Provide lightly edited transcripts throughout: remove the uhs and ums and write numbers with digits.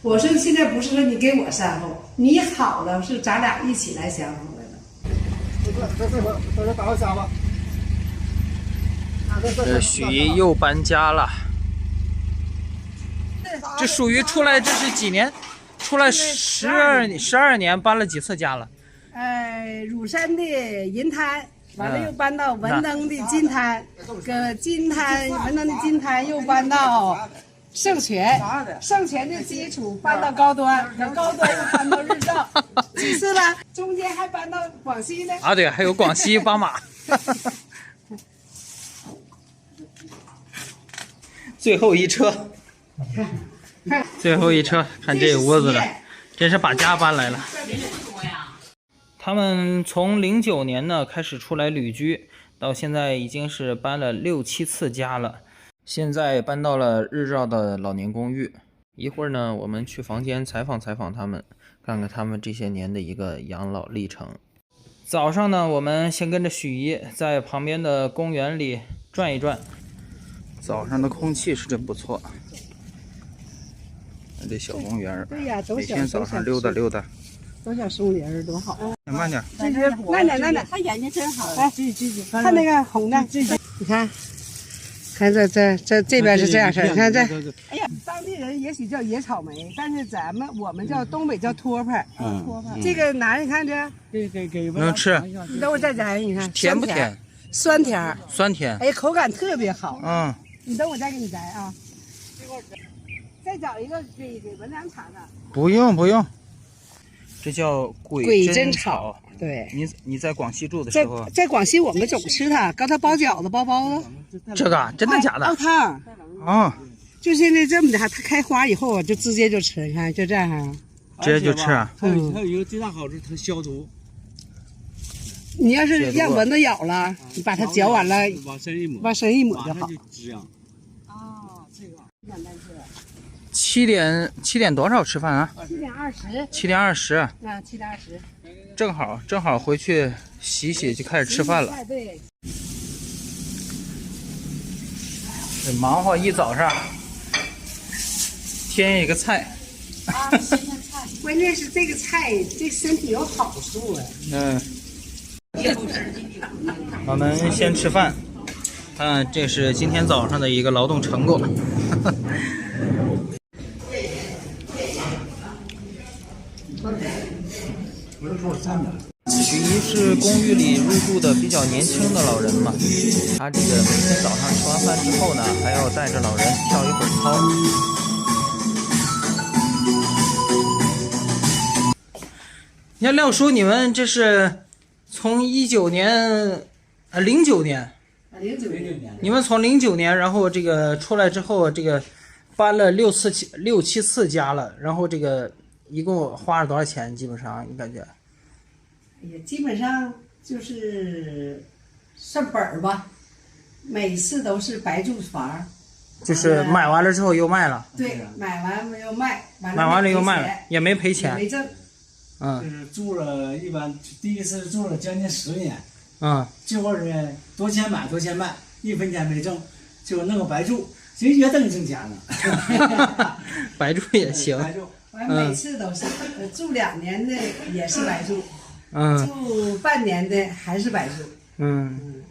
我说现在不是说你给我善后，你好了是咱俩一起来相后来了。这打个响吧。这许姨又搬家了。这属于出来这是几年？出来12年，搬了几次家了？乳山的银滩，完了又搬到文登的金滩，搁金滩文登的金滩又搬到圣泉，圣泉的基础搬到高端，搁高端又搬到日照，几次了？中间还搬到广西呢。啊，对，还有广西巴马。最后一车，最后一车，看这屋子了，真是把家搬来了。他们从09年呢开始出来旅居，到现在已经是搬了6、7次家了。现在搬到了日照的老年公寓。一会儿呢，我们去房间采访他们，看看他们这些年的一个养老历程。早上呢，我们先跟着许姨在旁边的公园里转一转。早上的空气是真不错，这小公园，对呀，每天早上溜达溜达，多小松林多好。慢点，慢点，他眼睛真好。来，看那个红的，你看，这边是这样式，你看这。哎呀，当地人也许叫野草莓，但是我们叫东北叫托盘。这个拿你看这，能吃。你等我再摘，你看甜不甜？酸甜。酸甜。哎，口感特别好。嗯。你等我再给你摘啊。再找一个给文良尝尝。不用，这叫鬼针草。对，你在广西住的时候，在广西我们总吃它，刚才包饺子、包包子。这个真的假的？熬汤。啊，就现在这么的，它开花以后就直接就吃，你看就这样。直接就吃啊？它有一个最大好处，它消毒。你要是让蚊子咬了，你把它嚼完了，往身一抹就好。哦，这个7点多少吃饭啊？7点20。7点20。啊，7点20。正好回去洗洗就开始吃饭了。对。这忙活一早上，添一个菜。啊，添个菜。关键是这个菜对身体有好处啊。嗯。我们先吃饭，看这是今天早上的一个劳动成果。许姨是公寓里入住的比较年轻的老人嘛，她这个每天早上吃完饭之后呢，还要带着老人跳一会儿操。你看廖叔，你们这是从09年你们从09年，然后这个出来之后，这个搬了6、7次家了，然后这个一共花了多少钱？基本上你感觉？哎呀，基本上就是算本儿吧，每次都是白住房。就是买完了之后又卖了。对，买完又卖，买完了又卖了，也没赔钱，没挣。就是住了一般第一次住了将近10年。这会儿呢，多钱买多钱卖，1分钱没挣，就弄个白住，其实越挣挣钱了。白住也行。白住，完每次都是住2年的也是白住，住半年的还是白住。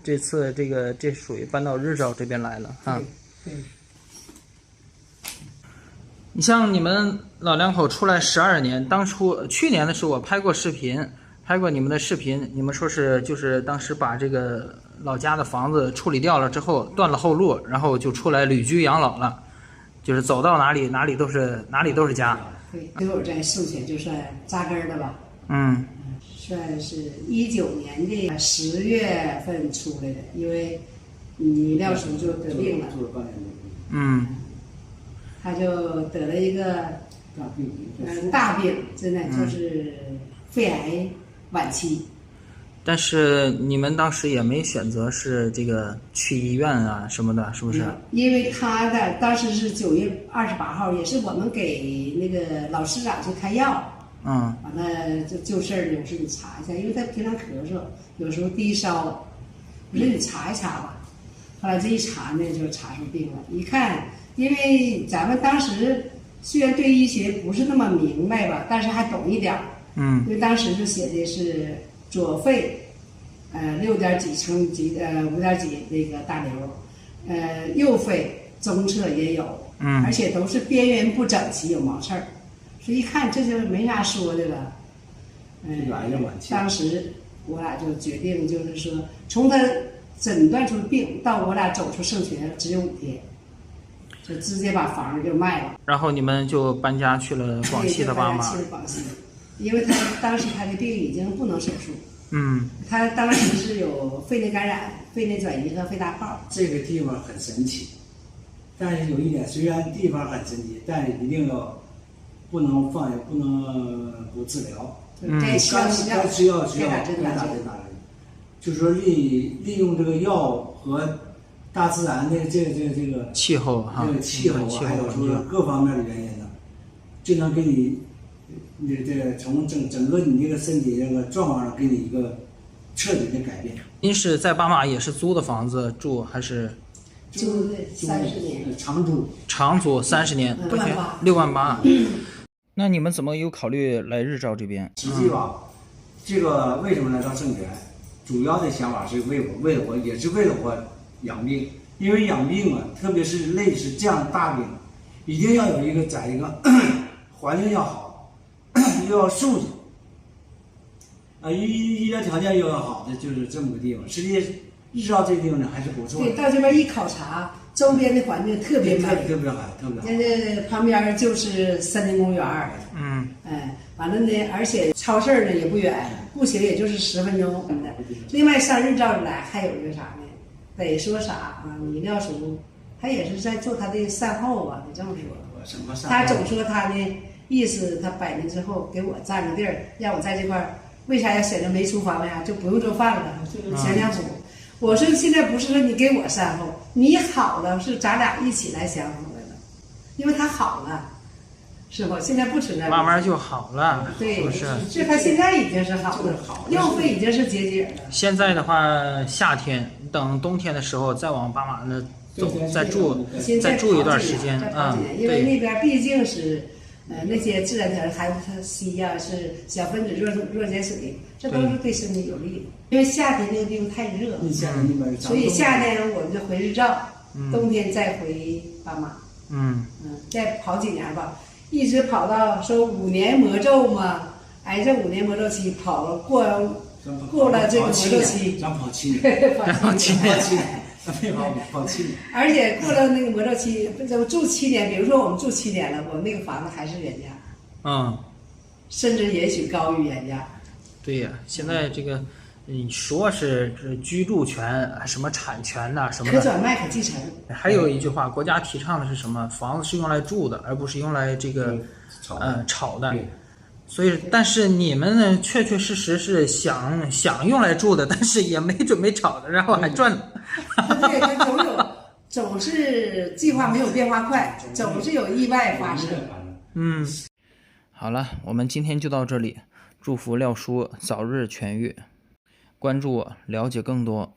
这次这属于搬到日照这边来了哈。对。你像你们老两口出来12年，去年的时候我拍过视频，拍过你们的视频，你们说是就是当时把这个老家的房子处理掉了之后断了后路，然后就出来旅居养老了，就是走到哪里都是家。对，对我在圣泉就算扎根的吧。算是19年的10月份出来的，因为你廖叔就得病了。他就得了一个大病，真的就是肺癌晚期。但是你们当时也没选择是这个去医院啊什么的，是不是？因为他的当时是9月28号，也是我们给那个老师长去开药。完了就事儿呢，我说你查一下，因为他平常咳嗽，有时候低烧，我说你查一查吧。后来这一查呢，就查出病了。一看，因为咱们当时虽然对医学不是那么明白吧，但是还懂一点儿。因为当时就写的是左肺，6点几乘几5点几那个大瘤，右肺中侧也有，而且都是边缘不整齐，有毛刺儿，所以一看这就没啥说的了。当时我俩就决定，就是说从他诊断出病到我俩走出圣泉只有5天，就直接把房子就卖了。然后你们就搬家去了广西的爸妈。去了广西，因为他当时他的病已经不能手术。他当时是有肺内感染、肺内转移和肺大泡。这个地方很神奇，但是有一点，虽然地方很神奇，但一定要不能放下，不能不治疗。该吃药，该打针。就是说利用这个药和大自然的这个气候哈，这个气候啊，还有说各方面的原因呢，就能给你从整个你这个身体这个状况上给你一个彻底的改变。您是在巴马也是租的房子住还是？租的30年，长租30年，6万8。那你们怎么有考虑来日照这边？实际吧，这个为什么来到圣泉？主要的想法是为了我，也是为了我养病。因为养病啊，特别是类似这样的大病，一定要有一个环境要好，又要舒服医疗条件又要好的，就是这么个地方。实际日照这个地方呢还是不错的。对，到这边一考察，周边的环境特别美，特别好。这旁边就是森林公园。完了呢，而且超市呢也不远，步行也就是10分钟的。另外上日照来还有一个啥呢？得说啥啊？米廖叔他也是在做他的善后啊，你这么说。他总说他呢，意思他100年之后给我占个地儿，让我在这块儿，为啥要选择没厨房呀？就不用做饭了，就是享福。我说现在不是说你给我善后，你好了是咱俩一起来享福来了，因为他好了。是不？现在不存在，慢慢就好了。对，是他现在已经是好了，右肺已经是结节了。现在的话，夏天等冬天的时候再往巴马那走，再住一段时间啊。因为那边毕竟是那些自然条件，还有它硒呀，是小分子弱碱水，这都是对身体有利的。因为夏天那个地方太热，所以夏天我们就回日照，冬天再回巴马。再跑几年吧。一直跑到说5年魔咒嘛，这5年魔咒期过了这个魔咒期，咱跑7年，跑7年，跑7年。而且过了那个魔咒期，住7年，比如说我们住7年了，我们那个房子还是原价，甚至也许高于原价。对呀，现在这个你说是居住权、什么产权呐、什么的，可转卖可继承。还有一句话，国家提倡的是什么？房子是用来住的，而不是用来这个炒的。所以，但是你们呢，确确实实是想用来住的，但是也没准备炒的，然后还赚了。对，他总是计划没有变化快，总是有意外发生。好了，我们今天就到这里，祝福廖叔早日痊愈。关注我，了解更多。